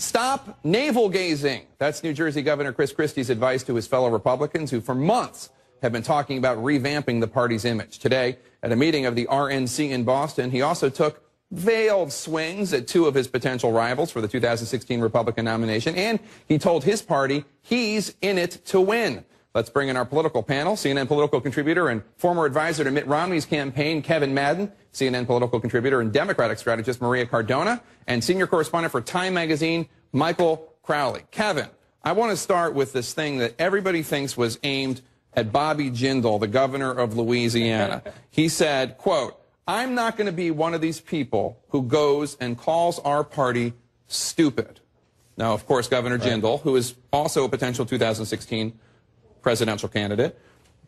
Stop navel gazing. That's New Jersey Governor Chris Christie's advice to his fellow Republicans who for months have been talking about revamping the party's image. Today, at a meeting of the RNC in Boston, he also took veiled swings at two of his potential rivals for the 2016 Republican nomination, and he told his party he's in it to win. Let's bring in our political panel, CNN political contributor and former advisor to Mitt Romney's campaign, Kevin Madden, CNN political contributor and Democratic strategist, Maria Cardona, and senior correspondent for Time Magazine, Michael Crowley. Kevin, I want to start with this thing that everybody thinks was aimed at Bobby Jindal, the governor of Louisiana. He said, quote, "I'm not going to be one of these people who goes and calls our party stupid." Now, of course, Governor Jindal, who is also a potential 2016 presidential candidate,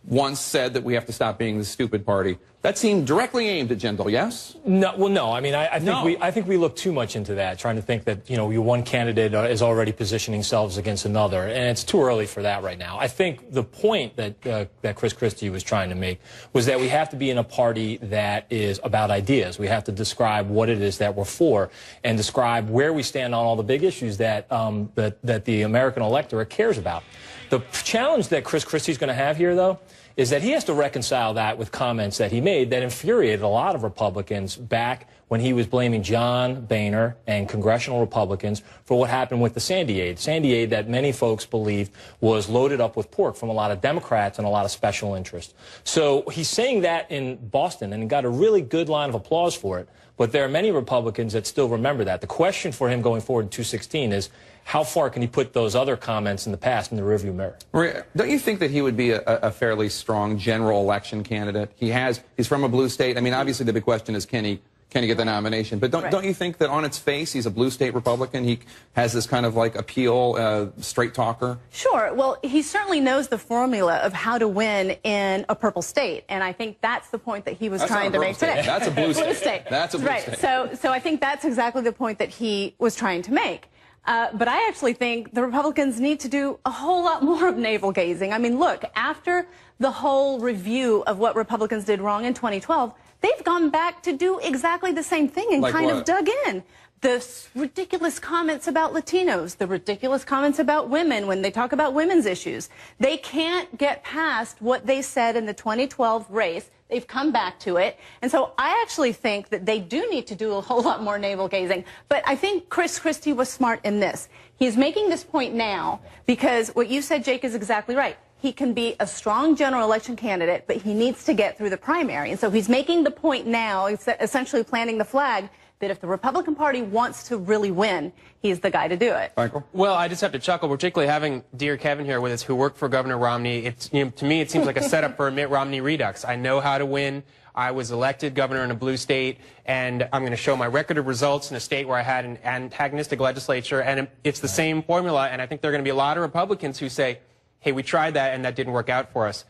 once said that we have to stop being the stupid party. That seemed directly aimed at Jindal, yes? No, well, no. I mean, I think we look too much into that, trying to think that, you know, one candidate is already positioning themselves against another, and it's too early for that right now. I think the point that Chris Christie was trying to make was that we have to be in a party that is about ideas. We have to describe what it is that we're for and describe where we stand on all the big issues that that the American electorate cares about. The challenge that Chris Christie's going to have here, though, is that he has to reconcile that with comments that he made that infuriated a lot of Republicans back when he was blaming John Boehner and congressional Republicans for what happened with the Sandy aid. Sandy aid that many folks believed was loaded up with pork from a lot of Democrats and a lot of special interests. So he's saying that in Boston and got a really good line of applause for it. But there are many Republicans that still remember that. The question for him going forward in 2016 is, how far can he put those other comments in the past in the rearview mirror? Maria, don't you think that he would be a fairly strong general election candidate? He's from a blue state. I mean, obviously the big question is, can he get the nomination? But don't you think that on its face, he's a blue state Republican? He has this kind of like appeal, straight talker? Sure. Well, he certainly knows the formula of how to win in a purple state. And I think that's the point that he was trying to make today. That's a blue state. That's a blue state. Right. So I think that's exactly the point that he was trying to make. But I actually think the Republicans need to do a whole lot more of navel gazing. I mean, look, after the whole review of what Republicans did wrong in 2012, they've gone back to do exactly the same thing and kind of dug in. The ridiculous comments about Latinos, the ridiculous comments about women when they talk about women's issues. They can't get past what they said in the 2012 race. They've come back to it. And so I actually think that they do need to do a whole lot more navel gazing. But I think Chris Christie was smart in this. He's making this point now because what you said, Jake, is exactly right. He can be a strong general election candidate, but he needs to get through the primary. And so he's making the point now, essentially planting the flag, that if the Republican Party wants to really win, he's the guy to do it. Michael? Well, I just have to chuckle, particularly having dear Kevin here with us, who worked for Governor Romney. To me, it seems like a setup for a Mitt Romney redux. I know how to win. I was elected governor in a blue state, and I'm going to show my record of results in a state where I had an antagonistic legislature, and it's the same formula, and I think there are going to be a lot of Republicans who say, hey, we tried that, and that didn't work out for us.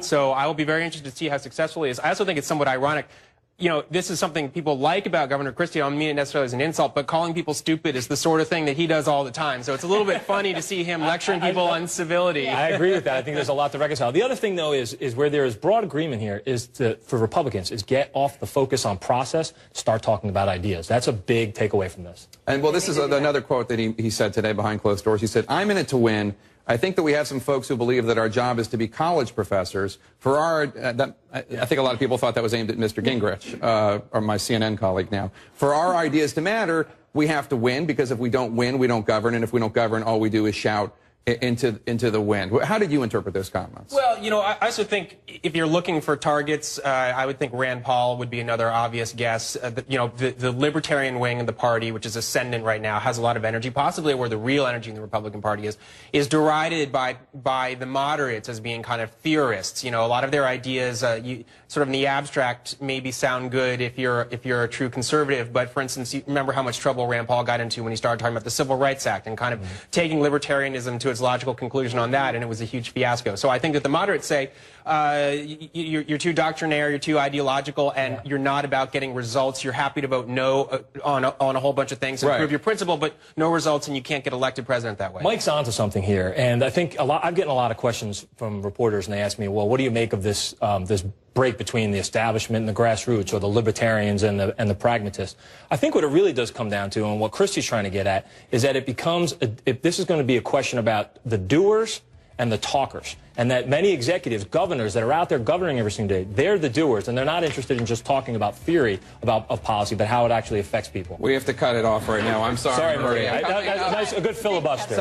So I will be very interested to see how successful he is. I also think it's somewhat ironic. You know, this is something people like about Governor Christie. I don't mean it necessarily as an insult, but calling people stupid is the sort of thing that he does all the time. So it's a little bit funny to see him lecturing people on civility. I agree with that. I think there's a lot to reconcile. The other thing, though, is where there is broad agreement here is for Republicans is get off the focus on process, start talking about ideas. That's a big takeaway from this. And, well, this is another quote that he said today behind closed doors. He said, "I'm in it to win. I think that we have some folks who believe that our job is to be college professors. For our, I think a lot of people thought that was aimed at Mr. Gingrich, or my CNN colleague now. For our ideas to matter, we have to win, because if we don't win, we don't govern, and if we don't govern, all we do is shout into the wind." How did you interpret those comments? Well, you know, I also think if you're looking for targets, I would think Rand Paul would be another obvious guess. You know, the libertarian wing of the party, which is ascendant right now, has a lot of energy, possibly where the real energy in the Republican Party is derided by the moderates as being kind of theorists. You know, a lot of their ideas, sort of in the abstract, maybe sound good if you're a true conservative. But for instance, you remember how much trouble Rand Paul got into when he started talking about the Civil Rights Act and kind of taking libertarianism to its logical conclusion on that, and it was a huge fiasco. So I think that the moderates say, you're too doctrinaire, you're too ideological, and you're not about getting results. You're happy to vote no on a whole bunch of things and prove your principle, but no results, and you can't get elected president that way. Mike's onto something here, and I think I'm getting a lot of questions from reporters, and they ask me, well, what do you make of this break between the establishment and the grassroots, or the libertarians and the pragmatists. I think what it really does come down to, and what Christie's trying to get at, is that it becomes, if this is going to be a question about the doers and the talkers, and that many executives, governors that are out there governing every single day, they're the doers, and they're not interested in just talking about theory of policy, but how it actually affects people. We have to cut it off right now. I'm sorry, Sorry, Maria. A good filibuster.